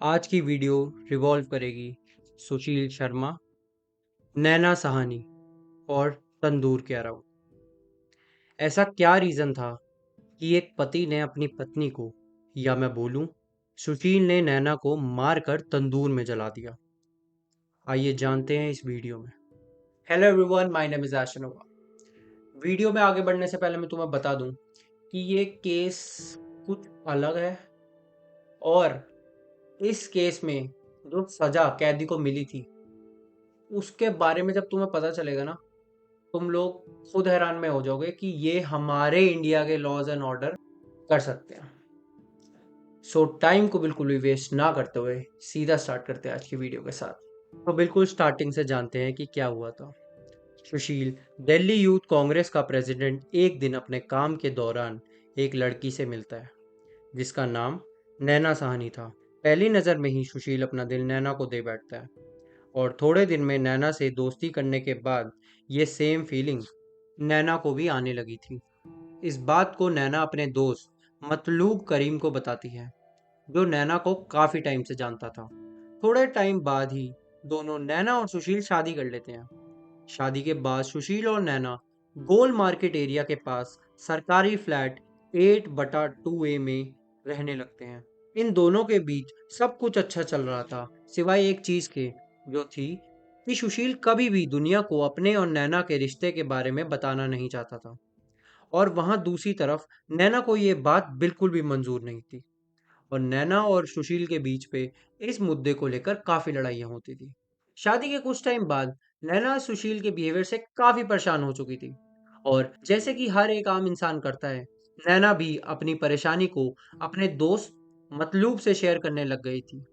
आज की video revolve करेगी सुशील शर्मा, नैना साहनी और तंदूर के अराउंड। ऐसा क्या रीज़न था कि एक पति ने अपनी पत्नी को, या मैं बोलूं सुशील ने नैना को मारकर तंदूर में जला दिया। आइए जानते हैं इस वीडियो में। Hello everyone, my name is Ashnova. Video में आगे बढ़ने से पहले मैं तुम्हें बता दूं कि ये केस कुछ अलग है, और इस केस में जो सजा कैदी को मिली थी उसके बारे में जब तुम्हें पता चलेगा ना, तुम लोग खुद हैरान में हो जाओगे कि ये हमारे इंडिया के लॉज एंड ऑर्डर कर सकते हैं। सो टाइम को बिल्कुल भी वेस्ट ना करते हुए सीधा स्टार्ट करते हैं आज की वीडियो के साथ। तो बिल्कुल स्टार्टिंग से जानते हैं कि क्या हुआ था। सुशील, दिल्ली यूथ कांग्रेस का प्रेसिडेंट, एक दिन अपने काम के दौरान एक लड़की से मिलता है जिसका नाम नैना साहनी था। पहली नज़र में ही सुशील अपना दिल नैना को दे बैठता है, और थोड़े दिन में नैना से दोस्ती करने के बाद ये सेम फीलिंग नैना को भी आने लगी थी। इस बात को नैना अपने दोस्त मतलूब करीम को बताती है, जो नैना को काफ़ी टाइम से जानता था। थोड़े टाइम बाद ही दोनों, नैना और सुशील, शादी कर लेते हैं। शादी के बाद सुशील और नैना गोल मार्केट एरिया के पास सरकारी फ्लैट 8/2A में रहने लगते हैं। इन दोनों के बीच सब कुछ अच्छा चल रहा था, सिवाय एक चीज के, जो थी कि सुशील कभी भी दुनिया को अपने और नैना के रिश्ते के बारे में बताना नहीं चाहता था, और वहां दूसरी तरफ नैना को ये बात बिल्कुल भी मंजूर नहीं थी, और नैना और सुशील के बीच पे इस मुद्दे को लेकर काफी लड़ाइयाँ होती थी। शादी के कुछ टाइम बाद नैना सुशील के बिहेवियर से काफी परेशान हो चुकी थी, और जैसे कि हर एक आम इंसान करता है, नैना भी अपनी परेशानी को अपने दोस्त मतलूब से शेयर करने लग गई थी।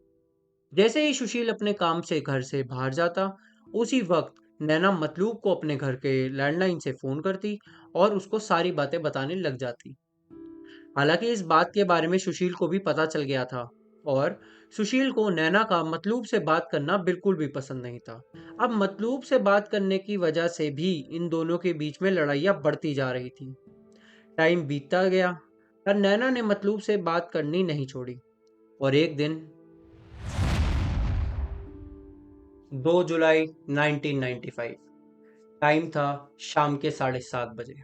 जैसे ही सुशील अपने काम से घर से बाहर जाता, उसी वक्त नैना मतलूब को अपने घर के लैंडलाइन से फोन करती और उसको सारी बातें बताने लग जाती। हालांकि इस बात के बारे में सुशील को भी पता चल गया था, और सुशील को नैना का मतलूब से बात करना बिल्कुल भी पसंद नहीं था। अब मतलूब से बात करने की वजह से भी इन दोनों के बीच में लड़ाइयाँ बढ़ती जा रही थी। टाइम बीतता गया, पर नैना ने मतलूब से बात करनी नहीं छोड़ी, और एक दिन 2 जुलाई 1995, टाइम था शाम के 7:30 बजे।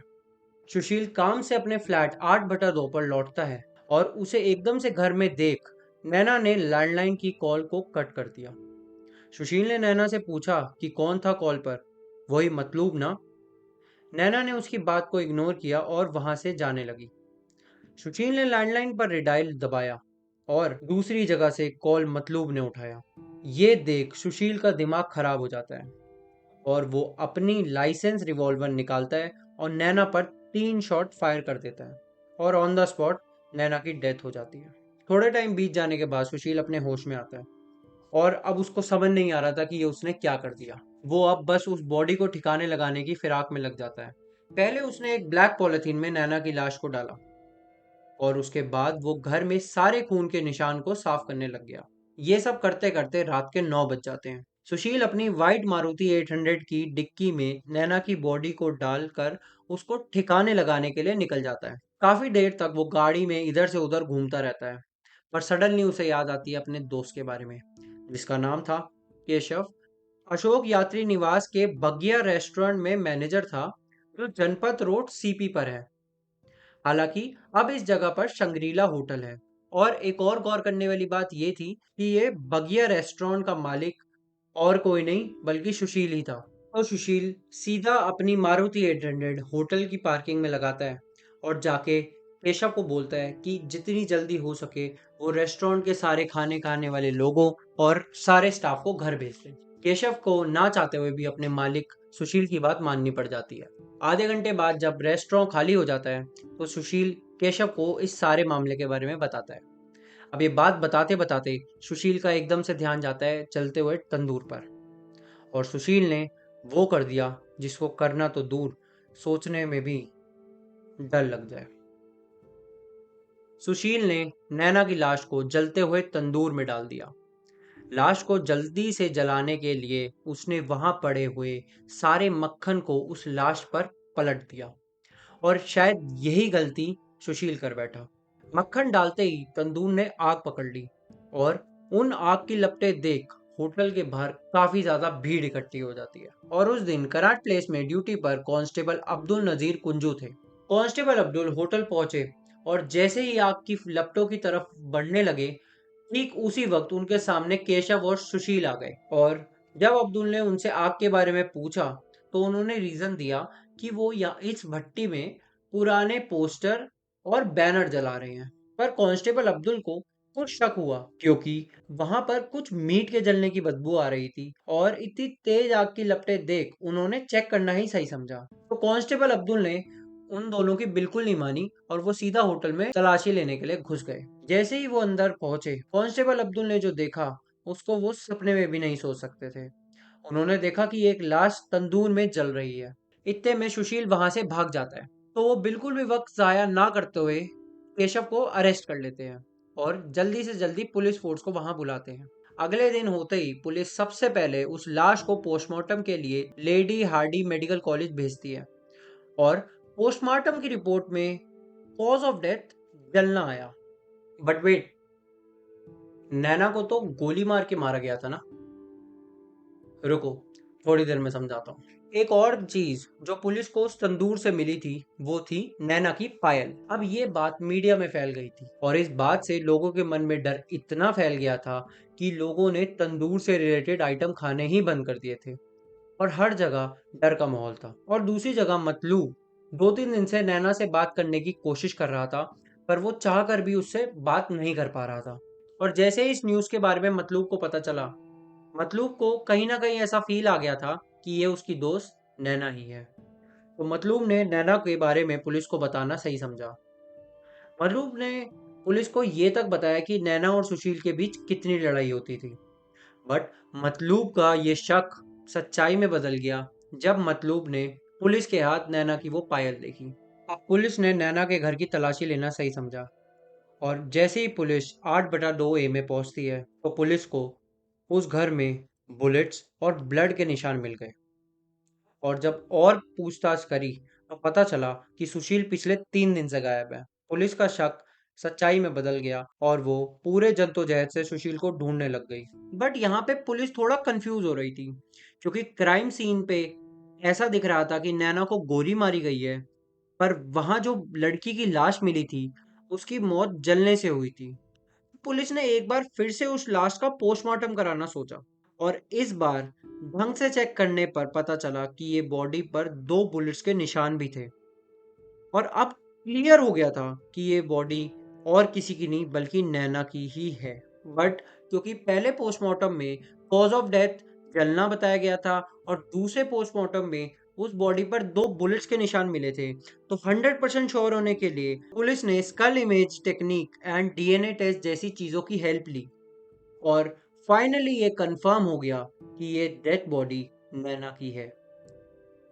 सुशील काम से अपने फ्लैट 8/2 पर लौटता है, और उसे एकदम से घर में देख नैना ने लैंडलाइन की कॉल को कट कर दिया। सुशील ने नैना से पूछा कि कौन था कॉल पर। वही मतलूब ना। नैना ने उसकी बात को इग्नोर किया और वहां से जाने लगी। सुशील ने लैंडलाइन पर रिडायल दबाया, और दूसरी जगह से कॉल मतलूब ने उठाया। ये देख सुशील का दिमाग खराब हो जाता है, और वो अपनी लाइसेंस रिवॉल्वर निकालता है और नैना पर 3 शॉट फायर कर देता है, और ऑन द स्पॉट नैना की डेथ हो जाती है। थोड़े टाइम बीत जाने के बाद सुशील अपने होश में आता है, और अब उसको समझ नहीं आ रहा था कि ये उसने क्या कर दिया। वो अब बस उस बॉडी को ठिकाने लगाने की फिराक में लग जाता है। पहले उसने एक ब्लैक पॉलिथीन में नैना की लाश को डाला, और उसके बाद वो घर में सारे खून के निशान को साफ करने लग गया। ये सब करते करते रात के 9 बज जाते हैं। सुशील अपनी वाइट मारुति 800 की डिक्की में नैना की बॉडी को डालकर उसको ठिकाने लगाने के लिए निकल जाता है। काफी देर तक वो गाड़ी में इधर से उधर घूमता रहता है, पर सडनली उसे याद आती है अपने दोस्त के बारे में, जिसका नाम था केशव। अशोक यात्री निवास के बगिया रेस्टोरेंट में मैनेजर था, जो जनपथ रोड सीपी पर है। हालांकि अब इस जगह पर शंग्रीला होटल है, और एक और गौर करने वाली बात ये थी कि ये बगिया रेस्टोरेंट का मालिक और कोई नहीं बल्कि सुशील ही था। तो सुशील सीधा अपनी मारुति 800 होटल की पार्किंग में लगाता है, और जाके केशव को बोलता है कि जितनी जल्दी हो सके वो रेस्टोरेंट के सारे खाने खाने वाले लोगों और सारे स्टाफ को घर भेज दे। केशव को ना चाहते हुए भी अपने मालिक सुशील की बात माननी पड़ जाती है। आधे घंटे बाद जब रेस्टोरेंट खाली हो जाता है, तो सुशील केशव को इस सारे मामले के बारे में बताता है। अब ये बात बताते बताते सुशील का एकदम से ध्यान जाता है चलते हुए तंदूर पर, और सुशील ने वो कर दिया जिसको करना तो दूर, सोचने में भी डर लग जाए। सुशील ने नैना की लाश को जलते हुए तंदूर में डाल दिया। लाश को जल्दी से जलाने के लिए उसने वहां पड़े हुए सारे मक्खन को उस लाश पर पलट दिया, और शायद यही गलती सुशील कर बैठा। मक्खन डालते ही तंदूर ने आग पकड़ ली, और उन आग की लपटें देख होटल के बाहर काफी ज्यादा भीड़ इकट्ठी हो जाती है और उस दिन कराट प्लेस में ड्यूटी पर कांस्टेबल अब्दुल नजीर कुंजू थे। कांस्टेबल अब्दुल होटल पहुंचे और जैसे ही आग की लपटों की तरफ बढ़ने लगे, ठीक उसी वक्त उनके सामने केशव और सुशील आ गए। और जब अब्दुल ने उनसे आग के बारे में पूछा तो उन्होंने रीजन दिया कि वो या इस भट्टी में पुराने पोस्टर और बैनर जला रहे हैं। पर कांस्टेबल अब्दुल को कुछ शक हुआ क्योंकि वहां पर कुछ मीट के जलने की बदबू आ रही थी और इतनी तेज आग की लपटें देख उन्होंने चेक करना ही सही समझा। तो कांस्टेबल अब्दुल ने उन दोनों की बिल्कुल नहीं मानी और वो सीधा होटल में तलाशी लेने के लिए घुस गए। जैसे ही वो अंदर पहुंचे, कांस्टेबल अब्दुल ने जो देखा उसको वो सपने में भी नहीं सोच सकते थे। उन्होंने देखा कि एक लाश तंदूर में जल रही है। इतने में सुशील वहां से भाग जाता है, तो वो बिल्कुल भी वक्त जाया ना करते हुए केशव को अरेस्ट कर लेते हैं और जल्दी से जल्दी पुलिस फोर्स को वहां बुलाते हैं। अगले दिन होते ही पुलिस सबसे पहले उस लाश को पोस्टमार्टम के लिए लेडी हार्डी मेडिकल कॉलेज भेजती है और पोस्टमार्टम की रिपोर्ट में कॉज ऑफ डेथ जलना आया। बट वेट, नैना को तो गोली मार के मारा गया था ना। रुको, थोड़ी देर में समझाता हूँ। एक और चीज जो पुलिस को उस तंदूर से मिली थी वो थी नैना की पायल। अब ये बात मीडिया में फैल गई थी और इस बात से लोगों के मन में डर इतना फैल गया था कि लोगों ने तंदूर से रिलेटेड आइटम खाने ही बंद कर दिए थे और हर जगह डर का माहौल था। और दूसरी जगह मतलूब 2-3 दिन से नैना से बात करने की कोशिश कर रहा था, पर वो चाह कर भी उससे बात नहीं कर पा रहा था। और जैसे ही इस न्यूज़ के बारे में मतलूब को पता चला, मतलूब को कहीं ना कहीं ऐसा फील आ गया था कि ये उसकी दोस्त नैना ही है। तो मतलूब ने नैना के बारे में पुलिस को बताना सही समझा। मतलूब ने पुलिस को ये तक बताया कि नैना और सुशील के बीच कितनी लड़ाई होती थी। बट मतलूब का ये शक सच्चाई में बदल गया जब मतलूब ने पुलिस के हाथ नैना की वो पायल देखी। अब पुलिस ने नैना के घर की तलाशी लेना सही समझा और जैसे ही पुलिस 8/2 ए में पहुंचती है तो पुलिस को उस घर में बुलेट्स और ब्लड के निशान मिल गए। और जब और पूछताछ करी तो पता चला कि सुशील पिछले 3 दिन से गायब है। पुलिस का शक सच्चाई में बदल गया और वो पूरे जद्दोजहद से सुशील को ढूंढने लग गई। बट यहाँ पे पुलिस थोड़ा कंफ्यूज हो रही थी क्योंकि क्राइम सीन पे ऐसा दिख रहा था कि नैना को गोली मारी गई है, पर वहां जो लड़की की लाश मिली थी उसकी मौत जलने से हुई थी। पुलिस ने एक बार फिर से उस लाश का पोस्टमार्टम कराना सोचा और इस बार ढंग से चेक करने पर पता चला कि ये बॉडी पर 2 बुलेट्स के निशान भी थे। और अब क्लियर हो गया था कि ये बॉडी और किसी की नहीं बल्कि नैना की ही है। बट क्योंकि पहले पोस्टमार्टम में कॉज ऑफ डेथ जलना बताया गया था और दूसरे पोस्टमार्टम में उस बॉडी पर 2 बुलेट्स के निशान मिले थे, तो 100% श्योर होने के लिए पुलिस ने skull image technique and DNA test जैसी चीजों की हेल्प ली और फाइनली ये कंफर्म हो गया कि ये डेड बॉडी नैना की है।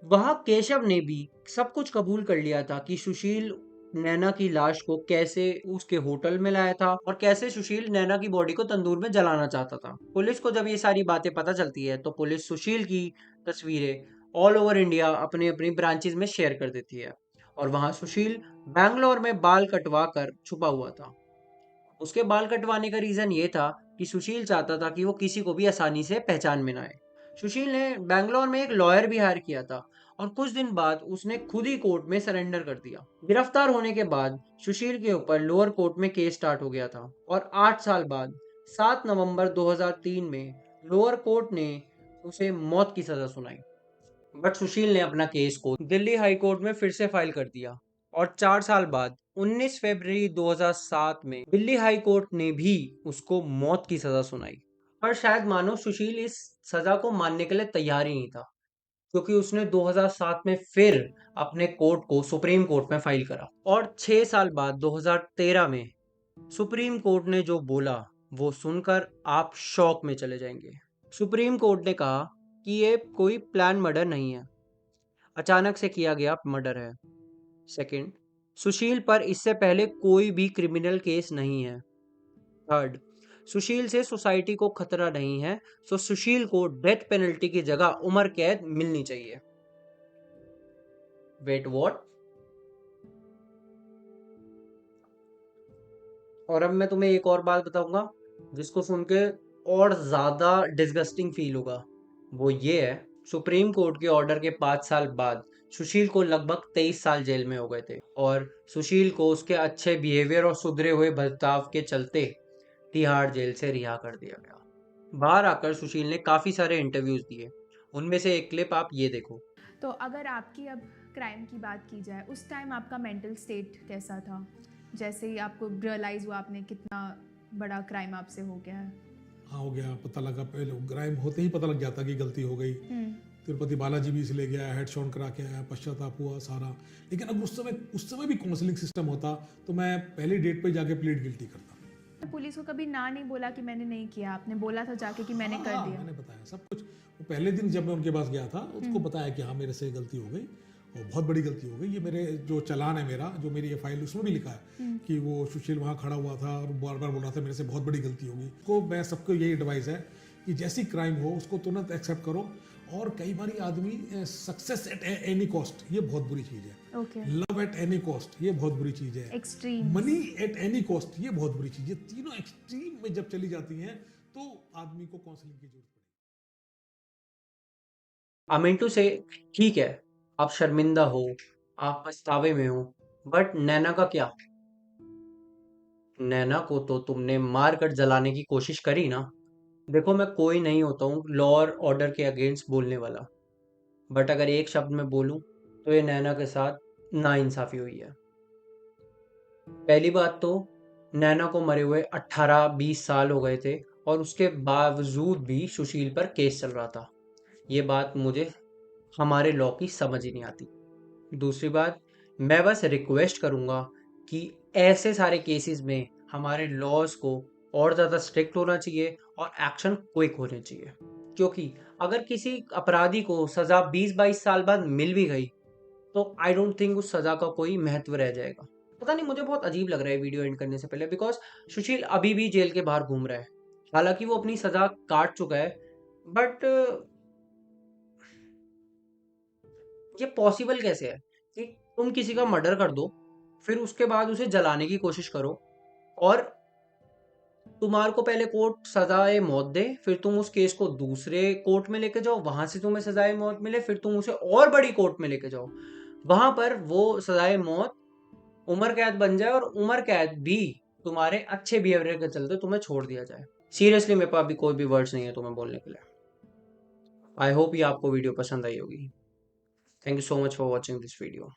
वहां केशव ने भी सब कुछ कबूल कर लिया था कि सुशील नैना की लाश को कैसे उसके होटल में लाया था और कैसे सुशील नैना की बॉडी को तंदूर में जलाना चाहता था। पुलिस को जब ये सारी बातें पता चलती है तो पुलिस सुशील की तस्वीरें ऑल ओवर इंडिया अपनी अपनी ब्रांचेस में शेयर कर देती है और वहां सुशील बैंगलोर में बाल कटवा कर छुपा हुआ था। उसके बाल कटवाने का रीजन ये था कि सुशील चाहता था कि वो किसी को भी आसानी से पहचान में ना आए। सुशील ने बैंगलोर में एक लॉयर भी हायर किया था और कुछ दिन बाद उसने खुद ही कोर्ट में सरेंडर कर दिया। गिरफ्तार होने के बाद सुशील के ऊपर लोअर कोर्ट में केस स्टार्ट हो गया था और 8 साल बाद 7 नवंबर 2003 में लोअर कोर्ट ने उसे मौत की सजा सुनाई। बट सुशील ने अपना केस को दिल्ली हाई कोर्ट में फिर से फाइल कर दिया और 4 साल बाद 19 फरवरी 2007 में दिल्ली हाई कोर्ट ने भी उसको मौत की सजा सुनाई। पर शायद मानो सुशील इस सजा को मानने के लिए तैयार ही नहीं था क्योंकि उसने 2007 में फिर अपने कोर्ट को सुप्रीम कोर्ट में फाइल करा और 6 साल बाद 2013 में सुप्रीम कोर्ट ने जो बोला वो सुनकर आप शॉक में चले जाएंगे। सुप्रीम कोर्ट ने कहा कि ये कोई प्लान मर्डर नहीं है, अचानक से किया गया मर्डर है। सेकंड, सुशील पर इससे पहले कोई भी क्रिमिनल केस नहीं है। थर्ड, सुशील से सोसाइटी को खतरा नहीं है, सो सुशील को डेथ पेनल्टी की जगह उम्र कैद मिलनी चाहिए। Wait what? और अब मैं तुम्हें एक और बात बताऊंगा। जिसको सुन के और ज़्यादा डिस्गस्टिंग फील होगा, वो ये है, सुप्रीम कोर्ट के ऑर्डर के 5 साल बाद सुशील को लगभग 23 साल जेल में हो गए थे और सुशील को उसके अच्छे बिहेवियर और सुधरे हुए बर्ताव के चलते तिहाड़ जेल से रिहा कर दिया गया। बाहर आकर सुशील ने काफ़ी सारे इंटरव्यूज़ दिए। उनमें से एक क्लिप आप ये देखो। तो अगर आपकी अब क्राइम की बात की जाए, उस टाइम आपका मेंटल स्टेट कैसा था? जैसे ही आपको रियलाइज़ हुआ आपने कितना बड़ा क्राइम आपसे हो गया है? हाँ, हो गया, पता लगा, पहले क्राइम होते ही पता लग जाता कि गलती हो गई। तिरुपति बालाजी भी इसलिए गया, हेड शॉट करा के आया, पश्चाताप हुआ सारा। लेकिन अब उस समय भी काउंसलिंग सिस्टम होता तो मैं पहली डेट पे जाके प्लीड गिल्टी करता। पुलिस को कभी ना नहीं बोला कि मैंने नहीं किया? आपने बोला था जाके कि मैंने कर हाँ, दिया? मैंने बताया सब कुछ। वो पहले दिन जब मैं उनके पास गया था उसको बताया कि हाँ मेरे से गलती हो गई और बहुत बड़ी गलती हो गई। ये मेरे जो चालान है मेरा, जो मेरी ये फाइल, उसमें भी लिखा है कि वो सुशील वहाँ खड़ा हुआ था और बार बार बोल रहा था मेरे से बहुत बड़ी गलती होगी। तो मैं सबको यही एडवाइस है कि जैसी क्राइम हो उसको तुरंत एक्सेप्ट करो। और कई बार आदमी सक्सेस एट एनी कॉस्ट, ये बहुत बुरी चीज़ है। Okay. Love at any cost, ये बहुत बुरी चीज़ है। Extreme. Money at any cost, ये बहुत बुरी चीज़ है। तीनों एक्सट्रीम में जब चली जाती हैं तो आदमी को काउंसलिंग की जरूरत पड़ेगी। अमिंटू से ठीक है, आप शर्मिंदा हो, आप पछतावे में हो, बट नैना का क्या? नैना को तो तुमने मार कर जलाने की कोशिश करी ना। देखो, मैं कोई नहीं होता हूँ लॉ और ऑर्डर के अगेंस्ट बोलने वाला, बट अगर एक शब्द में बोलूँ तो ये नैना के साथ नाइंसाफी हुई है। पहली बात तो नैना को मरे हुए 18-20 साल हो गए थे और उसके बावजूद भी सुशील पर केस चल रहा था। ये बात मुझे हमारे लॉ की समझ ही नहीं आती। दूसरी बात, मैं बस रिक्वेस्ट करूंगा कि ऐसे सारे केसेस में हमारे लॉज को और ज़्यादा स्ट्रिक्ट होना चाहिए और एक्शन क्विक होने चाहिए, क्योंकि अगर किसी अपराधी को सज़ा 20-22 साल बाद मिल भी गई तो आई डोंट थिंक उस सज़ा का कोई महत्व रह जाएगा। पता नहीं, मुझे बहुत अजीब लग रहा है वीडियो एंड करने से पहले, बिकॉज सुशील अभी भी जेल के बाहर घूम रहा है। हालांकि वो अपनी सज़ा काट चुका है, बट ये पॉसिबल कैसे है कि तुम किसी का मर्डर कर दो, फिर उसके बाद उसे जलाने की कोशिश करो और तुम्हारे को पहले कोर्ट सजाए मौत दे, फिर तुम उस केस को दूसरे कोर्ट में लेके जाओ, वहां से तुम्हें सजाए मौत मिले, फिर तुम उसे और बड़ी कोर्ट में लेके जाओ, वहां पर वो सजाए मौत उम्र कैद बन जाए और उम्र कैद भी तुम्हारे अच्छे बिहेवियर के चलते तुम्हें छोड़ दिया जाए। सीरियसली मेरे पास अभी कोई भी वर्ड्स नहीं है तुम्हें बोलने के लिए। आई होप ये आपको वीडियो पसंद आई होगी। Thank you so much for watching this video.